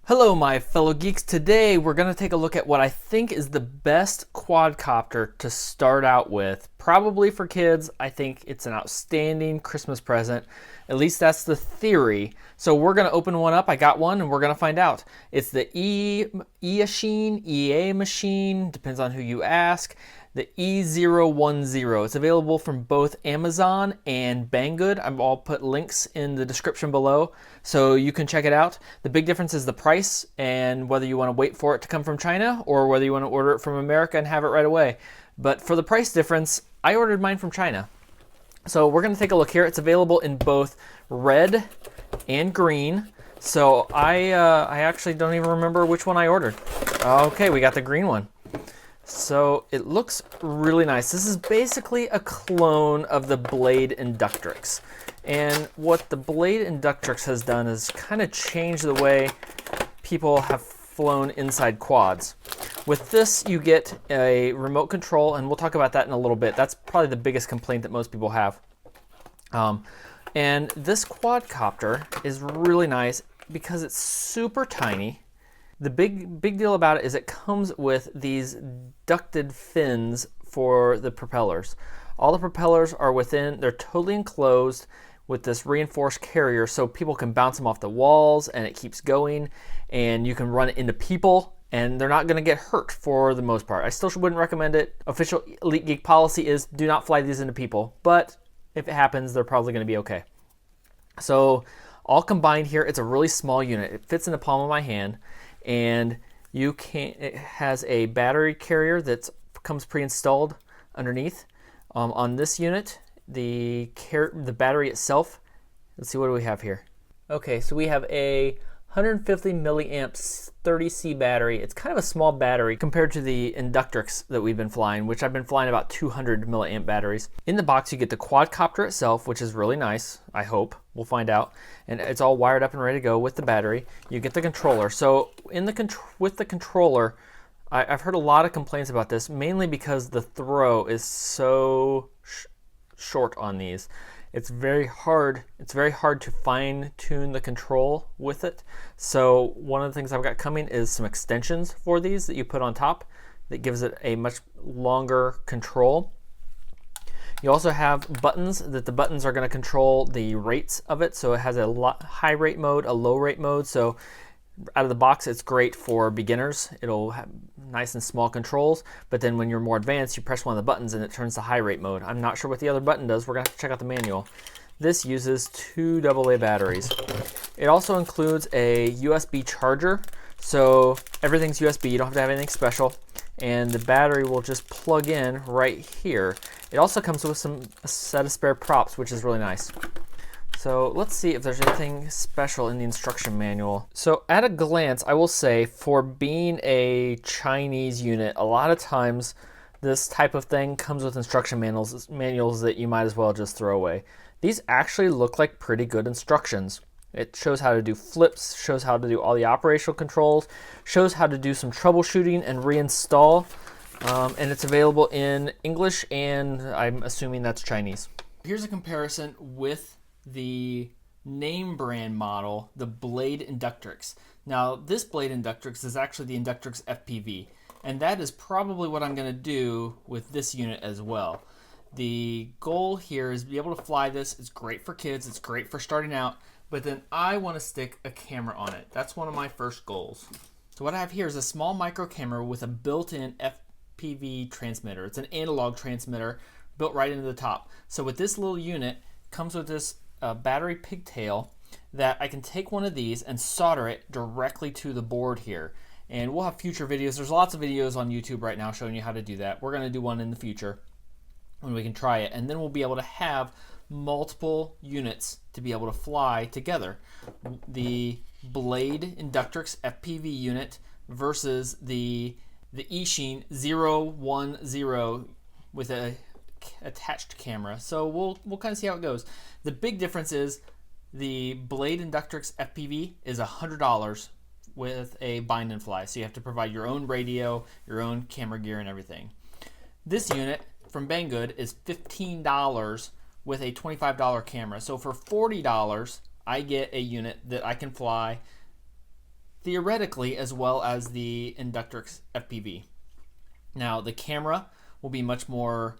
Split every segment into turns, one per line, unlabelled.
Hello my fellow geeks. Today we're going to take a look at what I think is the best quadcopter to start out with. Probably for kids. I think it's an outstanding Christmas present. At least that's the theory. So we're going to open one up. I got one and we're going to find out. It's the Eachine EA machine, depends on who you ask. The E010. It's available from both Amazon and Banggood. I'll put links in the description below so you can check it out. The big difference is the price and whether you want to wait for it to come from China or whether you want to order it from America and have it right away. But for the price difference, I ordered mine from China. So we're going to take a look here. It's available in both red and green. So I actually don't even remember which one I ordered. Okay, we got the green one. So it looks really nice. This is basically a clone of the Blade Inductrix. And what the Blade Inductrix has done is kind of change the way people have flown inside quads. With this, you get a remote control, and we'll talk about that in a little bit. That's probably the biggest complaint that most people have. And this quadcopter is really nice because it's super tiny. The big deal about it is it comes with these ducted fins for the propellers. All the propellers are they're totally enclosed with this reinforced carrier so people can bounce them off the walls and it keeps going, and you can run it into people and they're not going to get hurt for the most part. I still wouldn't recommend it. Official Elite Geek policy is do not fly these into people, but if it happens, they're probably going to be okay. So all combined here, it's a really small unit. It fits in the palm of my hand. And it has a battery carrier that comes pre-installed underneath. On this unit, the battery itself, let's see, what do we have here? Okay, so we have a 150 milliamps 30C battery. It's kind of a small battery compared to the Inductrix that we've been flying, which I've been flying about 200 milliamp batteries. In the box, you get the quadcopter itself, which is really nice, I hope. We'll find out. And it's all wired up and ready to go with the battery. You get the controller. So with the controller, I've heard a lot of complaints about this, mainly because the throw is so short on these. It's very hard to fine tune the control with it. So one of the things I've got coming is some extensions for these that you put on top that gives it a much longer control. You also have buttons the buttons are going to control the rates of it. So it has a high rate mode, a low rate mode. So out of the box, it's great for beginners. It'll have nice and small controls, but then when you're more advanced, you press one of the buttons and it turns to high rate mode. I'm not sure what the other button does. We're going to have to check out the manual. This uses 2 AA batteries. It also includes a USB charger, so everything's USB. You don't have to have anything special, and the battery will just plug in right here. It also comes with a set of spare props, which is really nice. So let's see if there's anything special in the instruction manual. So at a glance, I will say, for being a Chinese unit, a lot of times this type of thing comes with instruction manuals that you might as well just throw away. These actually look like pretty good instructions. It shows how to do flips, shows how to do all the operational controls, shows how to do some troubleshooting and reinstall, and it's available in English, and I'm assuming that's Chinese. Here's a comparison with the name brand model, the Blade Inductrix. Now, this Blade Inductrix is actually the Inductrix FPV, and that is probably what I'm going to do with this unit as well. The goal here is to be able to fly this. It's great for kids, it's great for starting out, but then I want to stick a camera on it. That's one of my first goals. So what I have here is a small micro camera with a built-in FPV transmitter. It's an analog transmitter built right into the top. So with this little unit, it comes with this battery pigtail that I can take one of these and solder it directly to the board here. And we'll have future videos. There's lots of videos on YouTube right now showing you how to do that. We're going to do one in the future when we can try it. And then we'll be able to have multiple units to be able to fly together. The Blade Inductrix FPV unit versus the Eachine E010 with a attached camera. So we'll kind of see how it goes. The big difference is the Blade Inductrix FPV is $100 with a bind and fly. So you have to provide your own radio, your own camera gear, and everything. This unit from Banggood is $15 with a $25 camera. So for $40, I get a unit that I can fly theoretically, as well as the Inductrix FPV. Now, the camera will be much more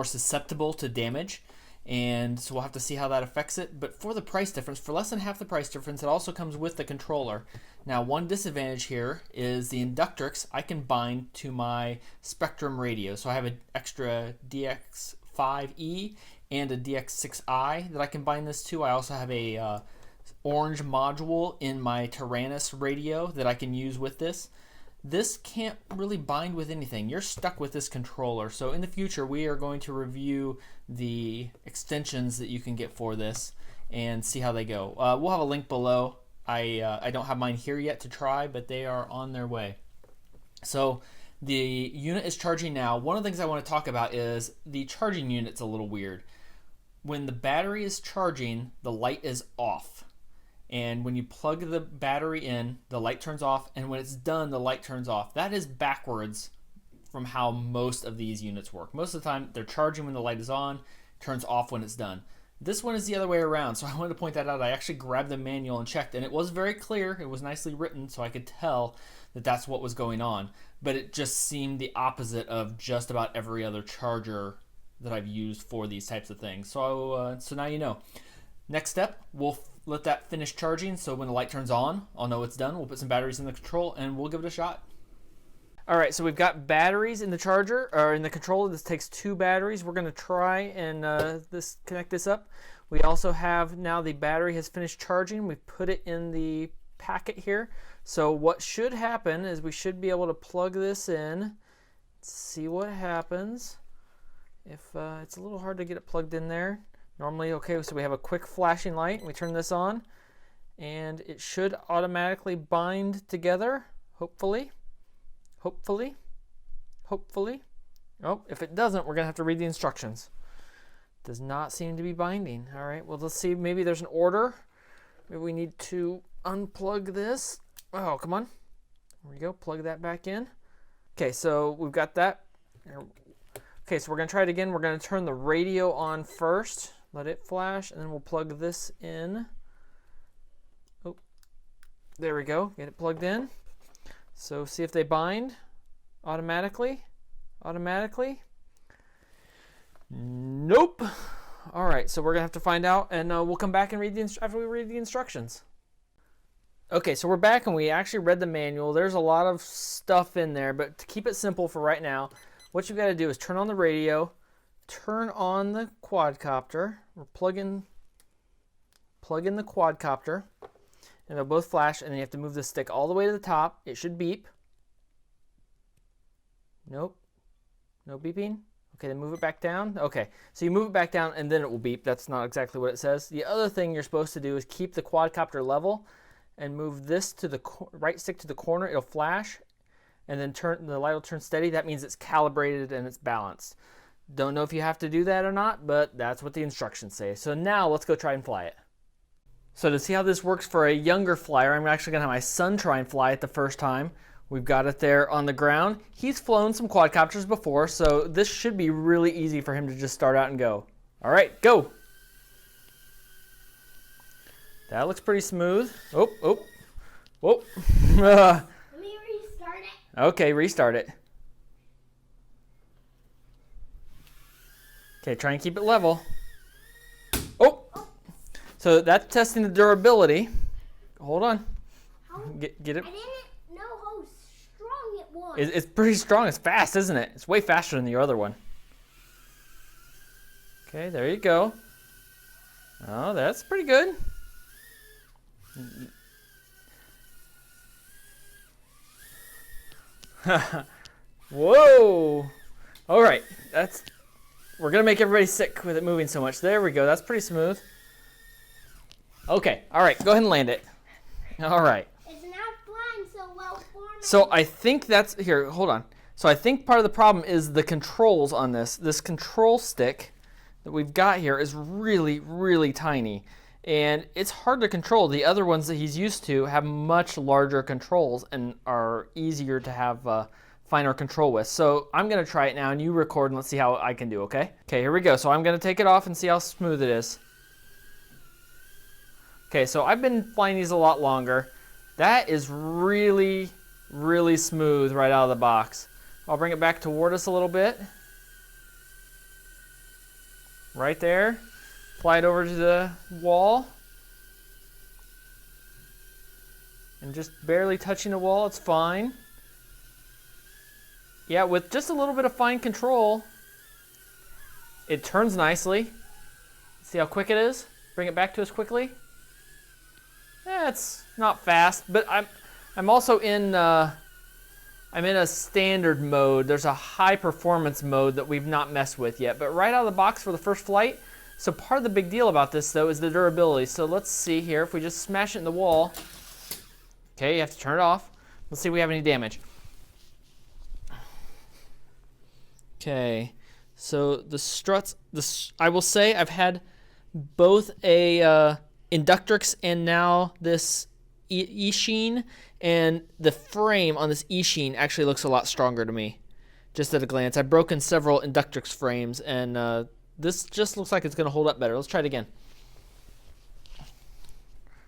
susceptible to damage, and so we'll have to see how that affects it. But for the price difference, for less than half the price difference, it also comes with the controller. Now, one disadvantage here is the Inductrix I can bind to my Spectrum radio. So I have an extra DX5E and a DX6I that I can bind this to. I also have a orange module in my Tyrannus radio that I can use with this. This can't really bind with anything. You're stuck with this controller. So in the future, we are going to review the extensions that you can get for this and see how they go. We'll have a link below. I don't have mine here yet to try, but they are on their way. So the unit is charging now. One of the things I want to talk about is the charging unit's a little weird. When the battery is charging, the light is off. And when you plug the battery in, the light turns off, and when it's done, the light turns off. That is backwards from how most of these units work. Most of the time, they're charging when the light is on, turns off when it's done. This one is the other way around, so I wanted to point that out. I actually grabbed the manual and checked, and it was very clear. It was nicely written, so I could tell that that's what was going on. But it just seemed the opposite of just about every other charger that I've used for these types of things. So now you know. Next step, we'll let that finish charging, so when the light turns on, I'll know it's done. We'll put some batteries in the control, and we'll give it a shot. All right, so we've got batteries in the charger, or in the controller. This takes 2 batteries. We're gonna try and connect this up. We also have, now the battery has finished charging. We've put it in the packet here. So what should happen is we should be able to plug this in, see what happens. If it's a little hard to get it plugged in there. Normally, okay, so we have a quick flashing light. We turn this on, and it should automatically bind together, hopefully. Hopefully. Oh, if it doesn't, we're going to have to read the instructions. Does not seem to be binding. All right, well, let's see. Maybe there's an order. Maybe we need to unplug this. Oh, come on. There we go. Plug that back in. Okay, so we've got that. Okay, so we're going to try it again. We're going to turn the radio on first. Let it flash, and then we'll plug this in. Oh, there we go. Get it plugged in. So see if they bind automatically. Nope. All right, so we're gonna have to find out, and we'll come back and read after we read the instructions. Okay, so we're back, and we actually read the manual. There's a lot of stuff in there, but to keep it simple for right now, what you've got to do is turn on the radio, turn on the quadcopter, or plug in the quadcopter, and they'll both flash, and then you have to move the stick all the way to the top. It should beep. Nope. No beeping. Okay, then move it back down. Okay, so you move it back down, and then it will beep. That's not exactly what it says. The other thing you're supposed to do is keep the quadcopter level and move this to the right stick to the corner. It'll flash, and then the light will turn steady. That means it's calibrated and it's balanced. Don't know if you have to do that or not, but that's what the instructions say. So now let's go try and fly it. So to see how this works for a younger flyer, I'm actually going to have my son try and fly it the first time. We've got it there on the ground. He's flown some quadcopters before, so this should be really easy for him to just start out and go. All right, go. That looks pretty smooth. Oh. Whoa.
Let me restart it.
Okay, restart it. Okay, try and keep it level. Oh! So that's testing the durability. Hold on. Get it.
I didn't know how strong it was.
It's pretty strong. It's fast, isn't it? It's way faster than the other one. Okay, there you go. Oh, that's pretty good. Whoa! All right, we're gonna make everybody sick with it moving so much. There we go. That's pretty smooth. Okay. All right. Go ahead and land it. All right.
It's not flying so well for me.
So I think that's here. Hold on. So I think part of the problem is the controls on this. This control stick that we've got here is really, really tiny, and it's hard to control. The other ones that he's used to have much larger controls and are easier to have finer control with. So I'm gonna try it now, and you record, and let's see how I can do. Okay. Okay. Here we go. So I'm gonna take it off and see how smooth it is. Okay, so I've been flying these a lot longer. That is really, really smooth right out of the box. I'll bring it back toward us a little bit. Right there. Fly it over to the wall. And just barely touching the wall, it's fine. Yeah, with just a little bit of fine control, it turns nicely. See how quick it is? Bring it back to us quickly. It's not fast, but I'm also in I'm in a standard mode. There's a high performance mode that we've not messed with yet, but right out of the box for the first flight. So part of the big deal about this though is the durability. So let's see here, if we just smash it in the wall. Okay, you have to turn it off. Let's see if we have any damage. Okay, so the struts, I will say I've had both a Inductrix and now this Eachine, and the frame on this Eachine actually looks a lot stronger to me, just at a glance. I've broken several Inductrix frames, and this just looks like it's going to hold up better. Let's try it again.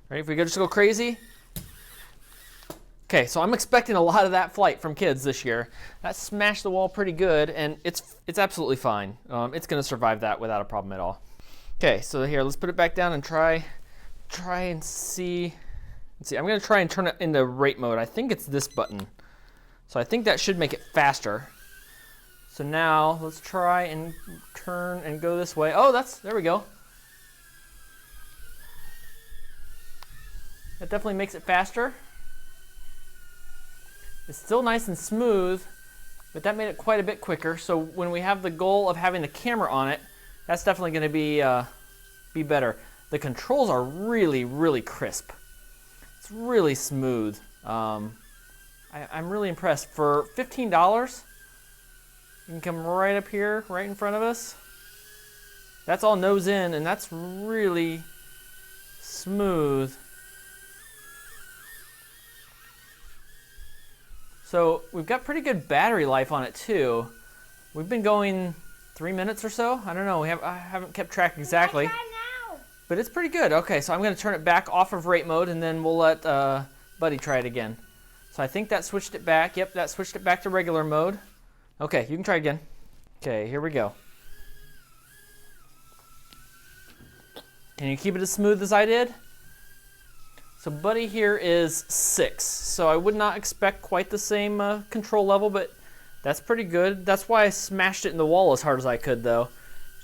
Ready? If we just go crazy. Okay, so I'm expecting a lot of that flight from kids this year. That smashed the wall pretty good, and it's absolutely fine. It's going to survive that without a problem at all. Okay, so here, let's put it back down and try and see. Let's see, I'm going to try and turn it into rate mode. I think it's this button. So I think that should make it faster. So now let's try and turn and go this way. Oh, there we go. That definitely makes it faster. It's still nice and smooth, but that made it quite a bit quicker. So when we have the goal of having the camera on it, that's definitely going to be better. The controls are really, really crisp. It's really smooth. I'm really impressed. For $15, you can come right up here, right in front of us. That's all nose in, and that's really smooth. So we've got pretty good battery life on it too. We've been going 3 minutes or so. I don't know. I haven't kept track exactly. But it's pretty good. Okay, so I'm going to turn it back off of rate mode, and then we'll let Buddy try it again. So I think that switched it back. Yep, that switched it back to regular mode. Okay, you can try again. Okay, here we go. Can you keep it as smooth as I did? So Buddy here is 6, so I would not expect quite the same control level, but that's pretty good. That's why I smashed it in the wall as hard as I could, though,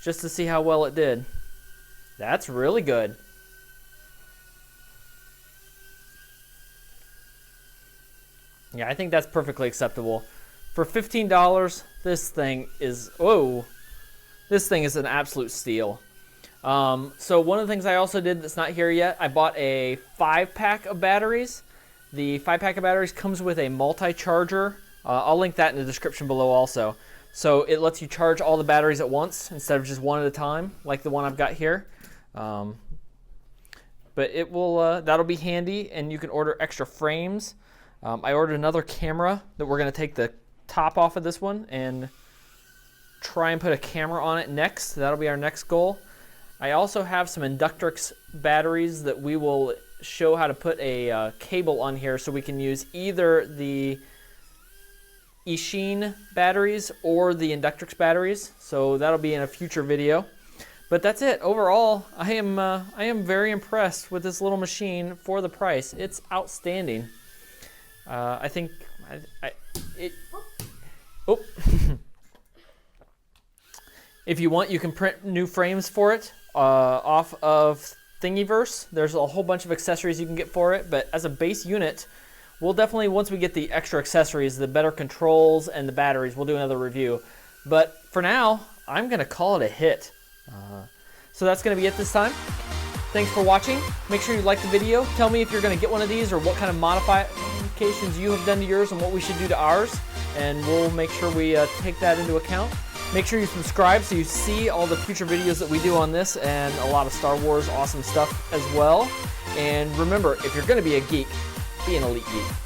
just to see how well it did. That's really good. Yeah, I think that's perfectly acceptable. For $15, this thing is, whoa, this thing is an absolute steal. So one of the things I also did that's not here yet, I bought a 5-pack of batteries. The 5-pack of batteries comes with a multi-charger. I'll link that in the description below also. So it lets you charge all the batteries at once instead of just one at a time, like the one I've got here. But it will, that'll be handy, and you can order extra frames. I ordered another camera that we're going to take the top off of this one and try and put a camera on it next. That'll be our next goal. I also have some Inductrix batteries that we will show how to put a cable on here so we can use either the Eachine batteries or the Inductrix batteries. So that'll be in a future video. But that's it. Overall, I am very impressed with this little machine for the price. It's outstanding. I think oh. If you want, you can print new frames for it off of Thingiverse. There's a whole bunch of accessories you can get for it, but as a base unit, we'll definitely, once we get the extra accessories, the better controls and the batteries, we'll do another review. But for now, I'm going to call it a hit. So that's going to be it this time. Thanks for watching. Make sure you like the video. Tell me if you're going to get one of these or what kind of modifications you have done to yours and what we should do to ours, and we'll make sure we take that into account. Make sure you subscribe so you see all the future videos that we do on this and a lot of Star Wars awesome stuff as well. And remember, if you're going to be a geek, be an elite geek.